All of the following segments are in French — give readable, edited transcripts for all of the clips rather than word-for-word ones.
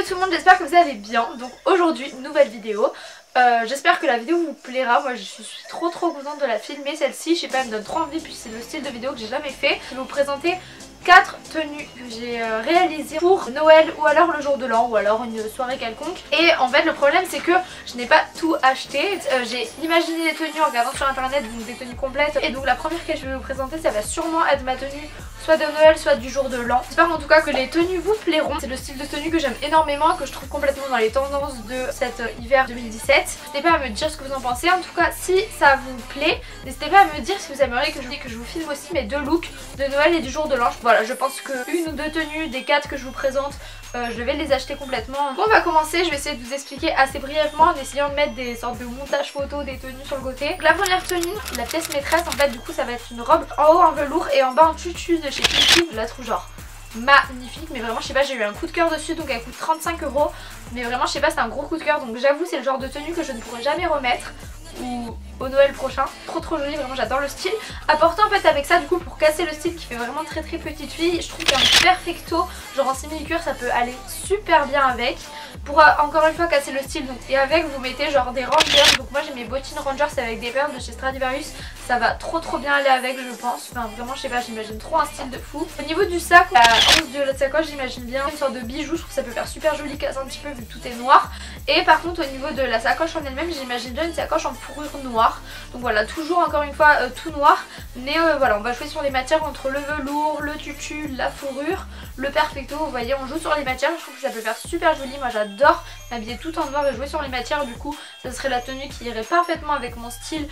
tout le monde, j'espère que vous allez bien. Donc aujourd'hui, nouvelle vidéo. J'espère que la vidéo vous plaira. Moi je suis trop contente de la filmer, celle-ci. Je sais pas, elle me donne trop envie puis c'est le style de vidéo que j'ai jamais fait. Je vais vous présenter 4 tenues que j'ai réalisées pour Noël ou alors le jour de l'an ou alors une soirée quelconque. Et en fait le problème c'est que je n'ai pas tout acheté. J'ai imaginé des tenues en regardant sur internet, donc des tenues complètes. Et donc la première que je vais vous présenter, ça va sûrement être ma tenue soit de Noël soit du jour de l'an. J'espère en tout cas que les tenues vous plairont. C'est le style de tenue que j'aime énormément, que je trouve complètement dans les tendances de cet hiver 2017. N'hésitez pas à me dire ce que vous en pensez. En tout cas si ça vous plaît, n'hésitez pas à me dire si vous aimeriez que je vous filme aussi mes deux looks de Noël et du jour de l'an. Voilà, je pense que une ou deux tenues des 4 que je vous présente, je vais les acheter complètement. Bon, on va commencer, je vais essayer de vous expliquer assez brièvement en essayant de mettre des sortes de montage photo des tenues sur le côté. Donc, la première tenue, la pièce maîtresse en fait du coup ça va être une robe en haut en velours et en bas en tutu de chez Pinky. Je la trouve genre magnifique, mais vraiment je sais pas, j'ai eu un coup de cœur dessus, donc elle coûte 35 €. Mais vraiment je sais pas, c'est un gros coup de cœur, donc j'avoue c'est le genre de tenue que je ne pourrais jamais remettre ou au Noël prochain. Trop joli, vraiment j'adore le style. Apporté en fait avec ça du coup pour casser le style qui fait vraiment très petite fille, je trouve qu'un perfecto genre en simili-cuir ça peut aller super bien avec. Pour encore une fois casser le style, donc, et avec vous mettez genre des Rangers. Donc moi j'ai mes bottines Rangers avec des perles de chez Stradivarius. Ça va trop bien aller avec je pense. Enfin vraiment je sais pas, j'imagine trop un style de fou. Au niveau du sac, la hanche de la sacoche j'imagine bien une sorte de bijou. Je trouve que ça peut faire super joli, casse un petit peu vu que tout est noir. Et par contre au niveau de la sacoche en elle-même j'imagine bien une sacoche en fourrure noire. Donc voilà, toujours encore une fois tout noir. Mais voilà, on va jouer sur les matières entre le velours, le tutu, la fourrure, le perfecto. Vous voyez, on joue sur les matières. Je trouve que ça peut faire super joli. Moi j'adore m'habiller tout en noir et jouer sur les matières. Du coup ça serait la tenue qui irait parfaitement avec mon style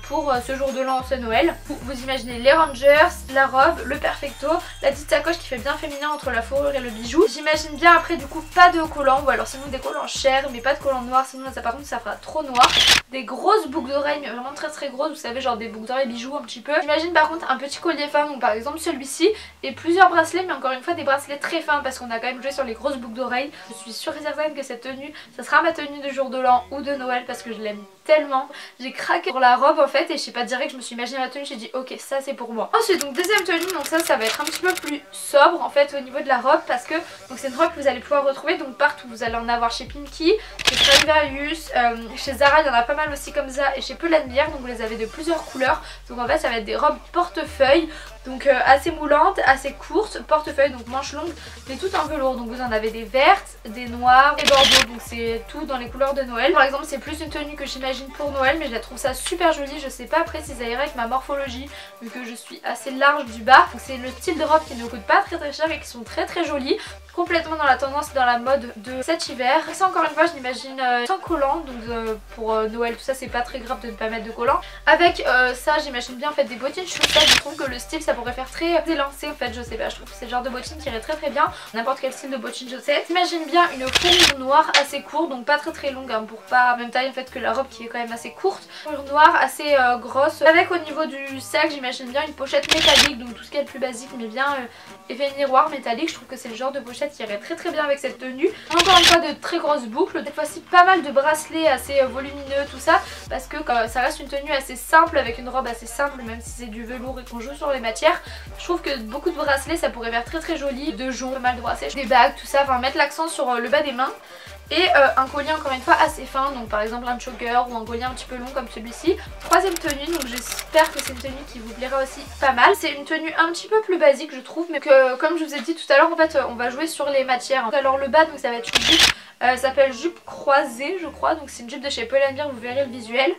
pour ce jour de l'an, ce Noël. Vous imaginez les Rangers, la robe, le perfecto, la petite sacoche qui fait bien féminin entre la fourrure et le bijou. J'imagine bien après du coup pas de collants, ou alors sinon des collants chers mais pas de collants noirs, sinon ça par contre ça fera trop noir. Des grosses boucles d'oreilles mais vraiment très grosses, vous savez, genre des boucles d'oreilles bijoux un petit peu. J'imagine par contre un petit collier fin, donc par exemple celui-ci, et plusieurs bracelets, mais encore une fois des bracelets très fins parce qu'on a quand même joué sur les grosses boucles d'oreilles. Je suis sûre et certaine que cette tenue, ça sera ma tenue de jour de l'an ou de Noël parce que je l'aime tellement. J'ai craqué pour la robe en fait et je sais pas, direct je me suis imaginé la tenue, j'ai dit ok ça c'est pour moi. Ensuite donc deuxième tenue, donc ça va être un petit peu plus sobre en fait au niveau de la robe parce que donc c'est une robe que vous allez pouvoir retrouver donc partout. Vous allez en avoir chez Pinky, chez Stradivarius, chez Zara il y en a pas mal aussi comme ça et chez Pull&Bear, donc vous les avez de plusieurs couleurs. Donc en fait ça va être des robes portefeuille, donc assez moulantes, assez courtes, portefeuille donc manches longues mais tout en velours. Donc vous en avez des vertes, des noires et bordeaux, donc c'est tout dans les couleurs de Noël. Par exemple c'est plus une tenue que j'imagine pour Noël, mais je la trouve ça super jolie. Je sais pas après si ça irait avec ma morphologie vu que je suis assez large du bas. Donc c'est le style de robe qui ne coûte pas très cher et qui sont très jolies, complètement dans la tendance et dans la mode de cet hiver. Et ça encore une fois je l'imagine sans collant, donc pour Noël tout ça c'est pas très grave de ne pas mettre de collant. Avec ça j'imagine bien en fait des bottines chaussettes. Je trouve que le style ça pourrait faire très élancé en fait, je sais pas, je trouve que c'est le genre de bottines qui irait très bien n'importe quel style de bottines chaussettes. J'imagine bien une fourrure noire assez courte, donc pas très longue hein, pour pas même taille en fait que la robe qui est quand même assez courte. Fourrure noire assez grosse, avec au niveau du sac j'imagine bien une pochette métallique, donc tout ce qui est le plus basique mais bien effet miroir métallique. Je trouve que c'est le genre de pochette qui irait très bien avec cette tenue. Encore une fois de très grosses boucles, cette fois-ci pas mal de bracelets assez volumineux tout ça parce que ça reste une tenue assez simple avec une robe assez simple même si c'est du velours et qu'on joue sur les matières. Je trouve que beaucoup de bracelets ça pourrait faire très joli, de joncs, pas mal de bracelets, des bagues tout ça, enfin mettre l'accent sur le bas des mains. Et un collier encore une fois assez fin, donc par exemple un choker ou un collier un petit peu long comme celui-ci. Troisième tenue, donc j'espère que c'est une tenue qui vous plaira aussi pas mal. C'est une tenue un petit peu plus basique je trouve, mais que comme je vous ai dit tout à l'heure en fait on va jouer sur les matières. Alors le bas donc ça va être une jupe, ça s'appelle jupe croisée je crois, donc c'est une jupe de chez Pull&Bear, vous verrez le visuel.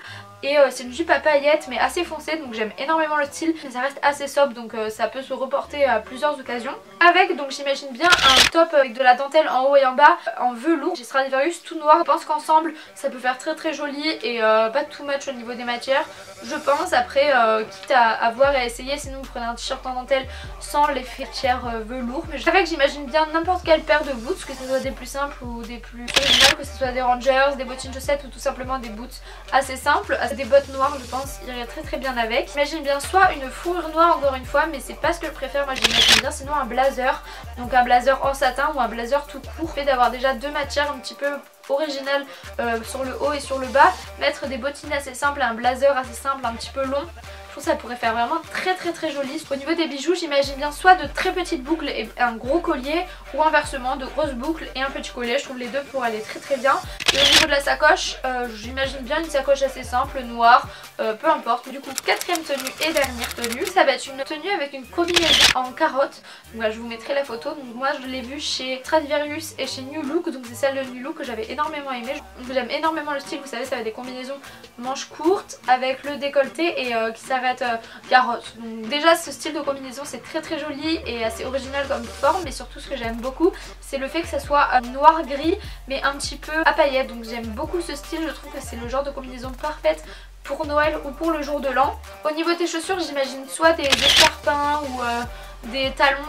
Et c'est une jupe à paillettes mais assez foncée, donc j'aime énormément le style, mais ça reste assez sobre donc ça peut se reporter à plusieurs occasions. Avec donc j'imagine bien un top avec de la dentelle en haut et en bas en velours chez Stradivarius tout noir. Je pense qu'ensemble ça peut faire très joli et pas too much au niveau des matières je pense. Après quitte à voir et à essayer, sinon vous prenez un t-shirt en dentelle sans l'effet tiers velours. Mais avec j'imagine bien n'importe quelle paire de boots, que ce soit des plus simples ou des plus originales, que ce soit des Rangers, des bottines chaussettes ou tout simplement des boots assez simples. Des bottes noires je pense irait très bien avec. J'imagine bien soit une fourrure noire encore une fois, mais c'est pas ce que je préfère, moi j'imagine bien sinon un blazer, donc un blazer en satin ou un blazer tout court, fait d'avoir déjà deux matières un petit peu originales sur le haut et sur le bas, mettre des bottines assez simples et un blazer assez simple un petit peu long. Je trouve que ça pourrait faire vraiment très joli. Au niveau des bijoux, j'imagine bien soit de très petites boucles et un gros collier, ou inversement de grosses boucles et un petit collier. Je trouve les deux pour aller très bien. Et au niveau de la sacoche, j'imagine bien une sacoche assez simple, noire, peu importe. Du coup, quatrième tenue et dernière tenue, ça va être une tenue avec une combinaison en carotte. Donc là, je vous mettrai la photo. Donc moi je l'ai vue chez Stradivarius et chez New Look, donc c'est celle de New Look que j'avais énormément aimé. J'aime énormément le style, vous savez, ça va des combinaisons manches courtes avec le décolleté et qui s'arrête carotte. Donc déjà ce style de combinaison c'est très joli et assez original comme forme, mais surtout ce que j'aime beaucoup c'est le fait que ça soit noir gris mais un petit peu à paillettes. Donc j'aime beaucoup ce style, je trouve que c'est le genre de combinaison parfaite pour Noël ou pour le jour de l'an. Au niveau des chaussures, j'imagine soit des escarpins ou des talons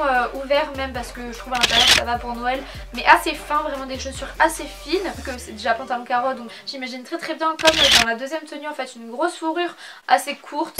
ouverts, même parce que je trouve à l'intérieur ça va pour Noël, mais assez fin, vraiment des chaussures assez fines, que c'est déjà pantalon carotte, donc j'imagine très bien comme dans la deuxième tenue en fait, une grosse fourrure assez courte.